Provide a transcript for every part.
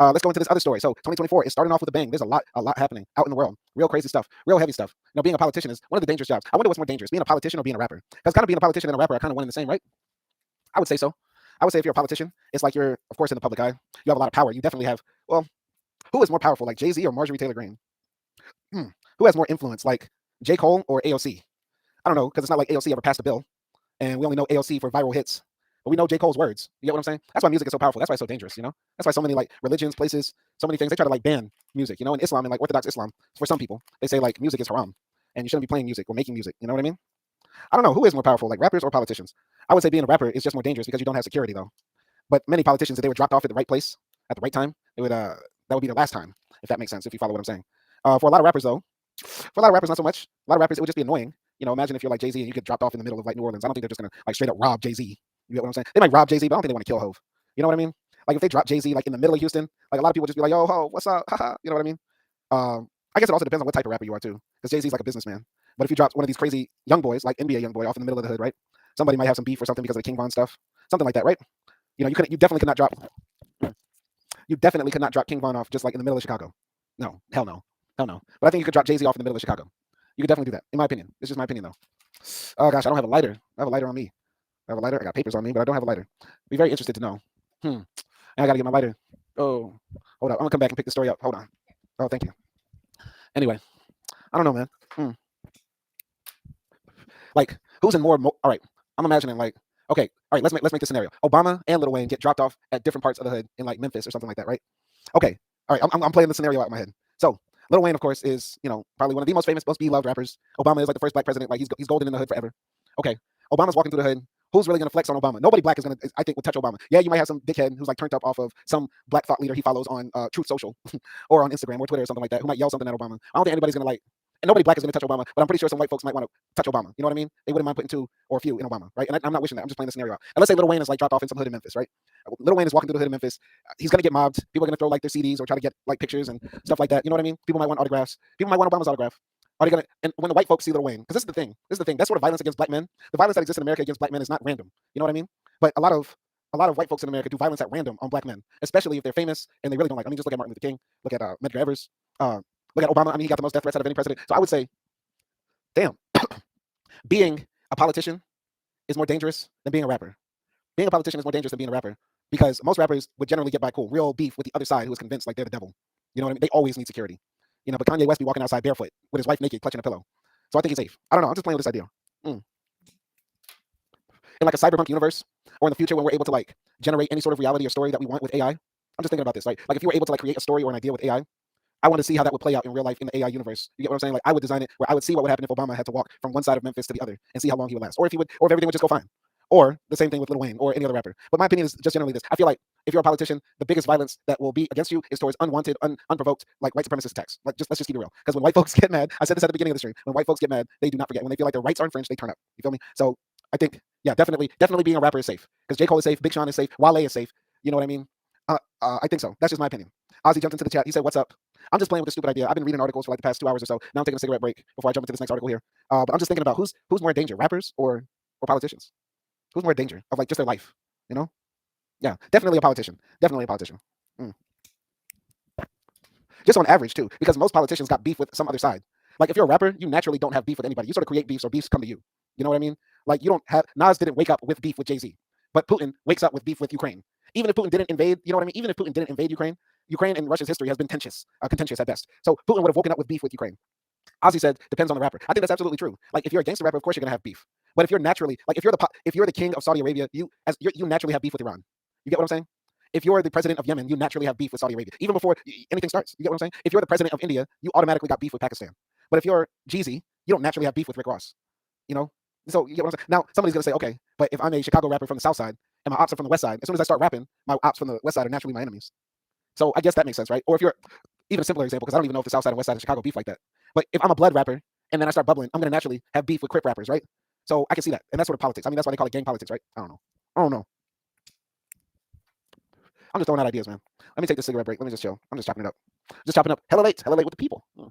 Let's go into this other story. So 2024 is starting off with a bang. There's a lot happening out in the world. Real crazy stuff, real heavy stuff. Being a politician is one of the dangerous jobs. I wonder what's more dangerous, being a politician or being a rapper? Because kind of being a politician and a rapper are kind of one and the same, right? I would say so. I would say if you're a politician, it's like you're, of course, in the public eye. You have a lot of power. You definitely have. Well, who is more powerful, like Jay-Z or Marjorie Taylor Greene? Who has more influence, like J. Cole or AOC? I don't know, because it's not like AOC ever passed a bill, and we only know AOC for viral hits. But we know J. Cole's words. You get what I'm saying? That's why music is so powerful. That's why it's so dangerous, That's why so many like religions, places, so many things, they try to like ban music, In Islam and like Orthodox Islam, for some people, they say like music is haram and you shouldn't be playing music or making music. You know what I mean? I don't know who is more powerful, like rappers or politicians. I would say being a rapper is just more dangerous because you don't have security though. But many politicians, if they were dropped off at the right place at the right time, it would that would be the last time, if that makes sense, if you follow what I'm saying. For a lot of rappers though, for a lot of rappers, not so much. A lot of rappers, it would just be annoying. Imagine if you're like Jay-Z and you get dropped off in the middle of like New Orleans. I don't think they're just gonna like straight up rob Jay-Z. You get what I'm saying? They might rob Jay-Z, but I don't think they want to kill Hove. You know what I mean? Like if they drop Jay-Z like in the middle of Houston, like a lot of people just be like, "Yo, ho, what's up?" Haha. You know what I mean? I guess it also depends on what type of rapper you are too, because Jay-Z's like a businessman. But if you drop one of these crazy young boys, like NBA young boy, off in the middle of the hood, right? Somebody might have some beef or something because of the King Von stuff, something like that, right? You definitely could not drop. You definitely could not drop King Von off just like in the middle of Chicago. No, hell no, hell no. But I think you could drop Jay-Z off in the middle of Chicago. You could definitely do that, in my opinion. It's just my opinion though. Oh gosh, I don't have a lighter. I have a lighter on me. I have a lighter. I got papers on me, but I don't have a lighter. Be very interested to know. And I gotta get my lighter. Oh, hold up. I'm gonna come back and pick the story up. Hold on. Oh, thank you. Anyway, I don't know, man. Like, who's in more? All right, I'm imagining like, okay, all right. Let's make this scenario. Obama and Lil Wayne get dropped off at different parts of the hood in like Memphis or something like that, right? Okay, all right. I'm playing the scenario out in my head. So Lil Wayne, of course, is probably one of the most famous, most beloved rappers. Obama is like the first black president. Like he's golden in the hood forever. Okay, Obama's walking through the hood. Who's really gonna flex on Obama? Nobody black is gonna, I think, would touch Obama. Yeah, you might have some dickhead who's like turned up off of some black thought leader he follows on Truth Social or on Instagram or Twitter or something like that, who might yell something at Obama. I don't think anybody's gonna like, and nobody black is gonna touch Obama, but I'm pretty sure some white folks might want to touch Obama. You know what I mean? They wouldn't mind putting two or a few in Obama, right? And I'm not wishing that. I'm just playing the scenario out. And let's say Lil Wayne is like dropped off in some hood in Memphis, right? Lil Wayne is walking through the hood in Memphis. He's gonna get mobbed. People are gonna throw like their CDs or try to get like pictures and stuff like that. You know what I mean? People might want autographs. People might want Obama's autograph. Are they gonna? And when the white folks see Lil Wayne, because this is the thing. This is the thing. That sort of violence against black men. The violence that exists in America against black men is not random. You know what I mean? But a lot of white folks in America do violence at random on black men, especially if they're famous and they really don't like. I mean, just look at Martin Luther King. Look at Medgar Evers. Look at Obama. I mean, he got the most death threats out of any president. So I would say, damn, being a politician is more dangerous than being a rapper. Being a politician is more dangerous than being a rapper because most rappers would generally get by cool, real beef with the other side who is convinced like they're the devil. You know what I mean? They always need security. But Kanye West be walking outside barefoot with his wife naked, clutching a pillow. So I think he's safe. I don't know. I'm just playing with this idea. In like a cyberpunk universe, or in the future when we're able to like generate any sort of reality or story that we want with AI, I'm just thinking about this. Like if you were able to like create a story or an idea with AI, I want to see how that would play out in real life in the AI universe. You get what I'm saying? Like I would design it where I would see what would happen if Obama had to walk from one side of Memphis to the other and see how long he would last, or if everything would just go fine. Or the same thing with Lil Wayne or any other rapper. But my opinion is just generally this. I feel like if you're a politician, the biggest violence that will be against you is towards unwanted, unprovoked, like white supremacist attacks. Like let's just keep it real. Because when white folks get mad, I said this at the beginning of the stream, when white folks get mad, they do not forget. When they feel like their rights are infringed, they turn up. You feel me? So I think, yeah, definitely being a rapper is safe. Because J. Cole is safe, Big Sean is safe, Wale is safe. You know what I mean? I think so. That's just my opinion. Ozzy jumped into the chat. He said, "What's up?" I'm just playing with a stupid idea. I've been reading articles for like the past 2 hours or so. Now I'm taking a cigarette break before I jump into this next article here. But I'm just thinking about who's more in danger, rappers or politicians? Who's more in danger of like just their life? Yeah, definitely a politician. Definitely a politician. Just on average too, because most politicians got beef with some other side. Like if you're a rapper, you naturally don't have beef with anybody. You sort of create beefs or beefs come to you. You know what I mean? Like you don't have, Nas didn't wake up with beef with Jay-Z, but Putin wakes up with beef with Ukraine. Even if Putin didn't invade, you know what I mean? Even if Putin didn't invade Ukraine in Russia's history has been contentious at best. So Putin would have woken up with beef with Ukraine. Ozzy said, depends on the rapper. I think that's absolutely true. Like if you're a gangster rapper, of course you're gonna have beef. But if you're naturally, like if you're the king of Saudi Arabia, you naturally have beef with Iran. You get what I'm saying? If you're the president of Yemen, you naturally have beef with Saudi Arabia, even before anything starts. You get what I'm saying? If you're the president of India, you automatically got beef with Pakistan. But if you're Jeezy, you don't naturally have beef with Rick Ross. So you get what I'm saying? Now somebody's gonna say, okay, but if I'm a Chicago rapper from the South Side and my ops are from the West Side, as soon as I start rapping, my ops from the West Side are naturally my enemies. So I guess that makes sense, right? Or if you're even a simpler example, because I don't even know if the South Side and West Side of Chicago beef like that. But if I'm a blood rapper and then I start bubbling, I'm gonna naturally have beef with Crip rappers, right? So I can see that, and that's sort of politics. I mean, that's why they call it gang politics, right? I don't know. I'm just throwing out ideas, man. Let me take this cigarette break. Let me just chill. I'm just chopping it up. Hella late with the people. Y'all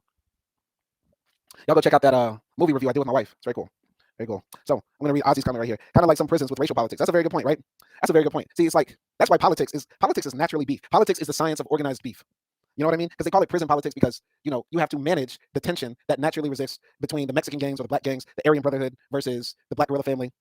go check out that movie review I did with my wife. It's very cool. Very cool. So I'm going to read Ozzy's comment right here. Kind of like some prisons with racial politics. That's a very good point, right? That's a very good point. See, it's like that's why politics is naturally beef. Politics is the science of organized beef. You know what I mean? Because they call it prison politics because you have to manage the tension that naturally exists between the Mexican gangs or the black gangs, the Aryan Brotherhood versus the Black Guerrilla family.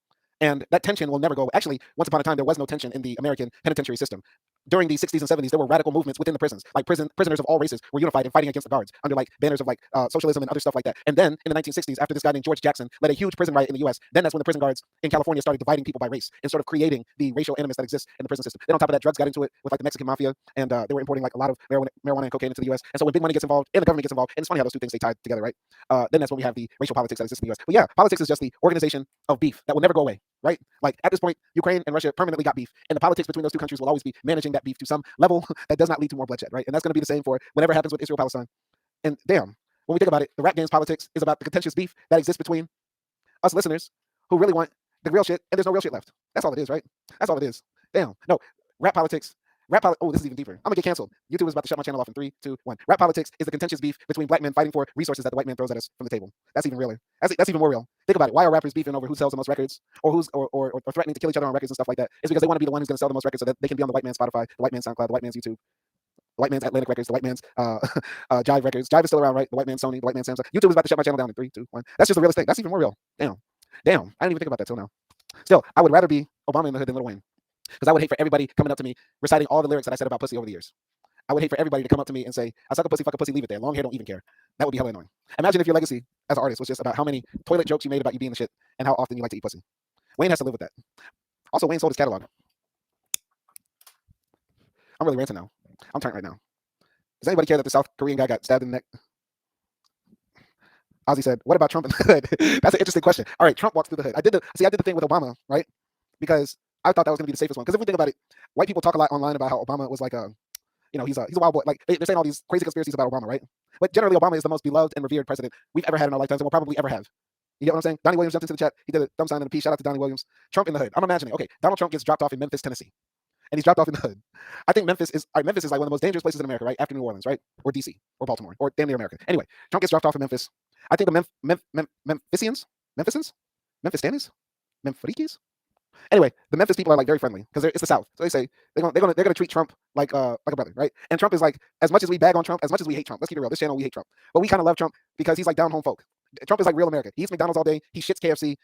And that tension will never go away. Actually, once upon a time, there was no tension in the American penitentiary system. During the 60s and 70s, there were radical movements within the prisons. Like prisoners of all races were unified and fighting against the guards under like banners of like socialism and other stuff like that. And then in the 1960s, after this guy named George Jackson led a huge prison riot in the U.S., then that's when the prison guards in California started dividing people by race and sort of creating the racial animus that exists in the prison system. Then on top of that, drugs got into it with like the Mexican mafia, and they were importing like a lot of marijuana and cocaine into the U.S. And so when big money gets involved and the government gets involved, and it's funny how those two things they tied together, right? Then that's when we have the racial politics that exists in the U.S. But yeah, politics is just the organization of beef that will never go away, right? Like at this point, Ukraine and Russia permanently got beef, and the politics between those two countries will always be managing that beef to some level that does not lead to more bloodshed, right? And that's going to be the same for whatever happens with Israel-Palestine. And damn, when we think about it, the rap game's politics is about the contentious beef that exists between us listeners who really want the real shit, and there's no real shit left. That's all it is, right? That's all it is. Damn. No, rap politics. Oh, this is even deeper. I'm gonna get canceled. YouTube is about to shut my channel off in 3, 2, 1. Rap politics is the contentious beef between black men fighting for resources that the white man throws at us from the table. That's even realer. That's even more real. Think about it. Why are rappers beefing over who sells the most records, or who's or threatening to kill each other on records and stuff like that? It's because they want to be the one who's gonna sell the most records so that they can be on the white man's Spotify, the white man's SoundCloud, the white man's YouTube, the white man's Atlantic Records, the white man's Jive Records. Jive is still around, right? The white man's Sony, the white man's Samsung. YouTube is about to shut my channel down in 3, 2, 1. That's just the realest thing. That's even more real. Damn. I didn't even think about that till now. Still, I would rather be Obama in the hood than Lil Wayne. Because I would hate for everybody coming up to me reciting all the lyrics that I said about pussy over the years. I would hate for everybody to come up to me and say, I suck a pussy, fuck a pussy, leave it there. Long hair, don't even care. That would be hella annoying. Imagine if your legacy as an artist was just about how many toilet jokes you made about you being the shit and how often you like to eat pussy. Wayne has to live with that. Also, Wayne sold his catalog. I'm really ranting now. I'm turned right now. Does anybody care that the South Korean guy got stabbed in the neck? Ozzy said, what about Trump in the hood? That's an interesting question. All right, Trump walks through the hood. I did the thing with Obama, right? Because I thought that was going to be the safest one. Because if we think about it, white people talk a lot online about how Obama was like he's a wild boy. Like they're saying all these crazy conspiracies about Obama, right? But generally, Obama is the most beloved and revered president we've ever had in our lifetimes and will probably ever have. You get what I'm saying? Donnie Williams jumped into the chat. He did a thumb sign and a peace. Shout out to Donnie Williams. Trump in the hood. I'm imagining, okay, Donald Trump gets dropped off in Memphis, Tennessee. And he's dropped off in the hood. I think Memphis is like one of the most dangerous places in America, right? After New Orleans, right? Or DC, or Baltimore, or damn near America. Anyway, Trump gets dropped off in Memphis. I think the Memphistanis? Anyway, the Memphis people are like very friendly because it's the South. So they say they're gonna treat Trump like a brother, right? And Trump is like, as much as we bag on Trump, as much as we hate Trump, let's keep it real. This channel, we hate Trump, but we kind of love Trump because he's like down home folk. Trump is like real America. He eats McDonald's all day. He shits KFC.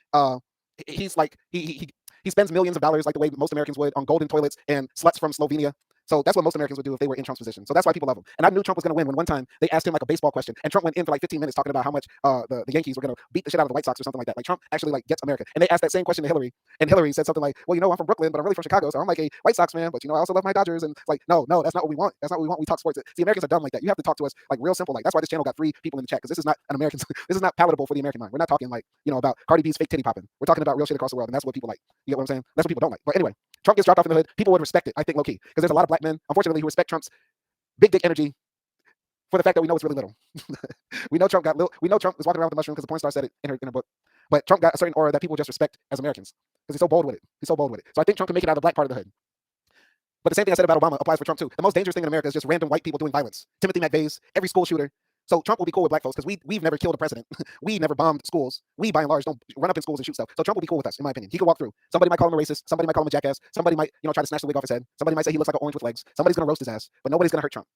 He's like he spends millions of dollars like the way most Americans would on golden toilets and sluts from Slovenia. So that's what most Americans would do if they were in Trump's position. So that's why people love him. And I knew Trump was going to win when one time they asked him like a baseball question, and Trump went in for like 15 minutes talking about how much the Yankees were going to beat the shit out of the White Sox or something like that. Like Trump actually like gets America. And they asked that same question to Hillary, and Hillary said something like, well, I'm from Brooklyn, but I'm really from Chicago, so I'm like a White Sox fan, but I also love my Dodgers. And it's like, no, that's not what we want. That's not what we want. We talk sports. See, Americans are dumb like that. You have to talk to us like real simple. Like that's why this channel got 3 people in the chat, because this is not an American. This is not palatable for the American mind. We're not talking like about Cardi B's fake titty popping. We're talking about real shit across the world, and that's what people like. You get what I'm saying? That's what people don't like. But anyway, Trump gets dropped off in the hood. People would respect it, I think, low key, because there's a lot of black men, unfortunately, who respect Trump's big dick energy for the fact that we know it's really little. we know Trump is walking around with a mushroom because the porn star said it in her book. But Trump got a certain aura that people just respect as Americans because he's so bold with it. So I think Trump can make it out of the black part of the hood. But the same thing I said about Obama applies for Trump too. The most dangerous thing in America is just random white people doing violence. Timothy McVeigh's, every school shooter. So Trump will be cool with black folks because we've never killed a president. We never bombed schools. We, by and large, don't run up in schools and shoot stuff. So Trump will be cool with us, in my opinion. He could walk through. Somebody might call him a racist. Somebody might call him a jackass. Somebody might, try to snatch the wig off his head. Somebody might say he looks like an orange with legs. Somebody's going to roast his ass. But nobody's going to hurt Trump.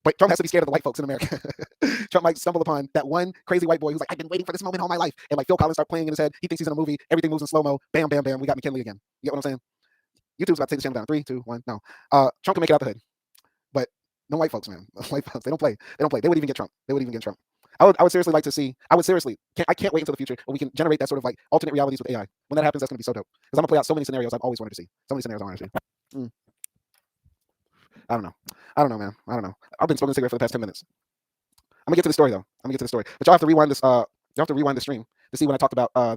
But Trump has to be scared of the white folks in America. Trump might stumble upon that one crazy white boy who's like, I've been waiting for this moment all my life. And like Phil Collins start playing in his head. He thinks he's in a movie. Everything moves in slow-mo. Bam, bam, bam. We got McKinley again. You get what I'm saying? YouTube's about to take the channel down. 3, 2, 1. No. Trump can make it out the hood. But no white folks, man. White folks, they don't play. They would even get Trump. I would seriously like to see. I can't wait until the future when we can generate that sort of like alternate realities with AI. When that happens, that's going to be so dope. Because I'm going to play out so many scenarios I've always wanted to see. So many scenarios I want to see. I don't know, man. I don't know. I've been smoking a cigarette for the past 10 minutes. I'm gonna get to the story though. But y'all have to rewind this. You have to rewind the stream to see when I talked about the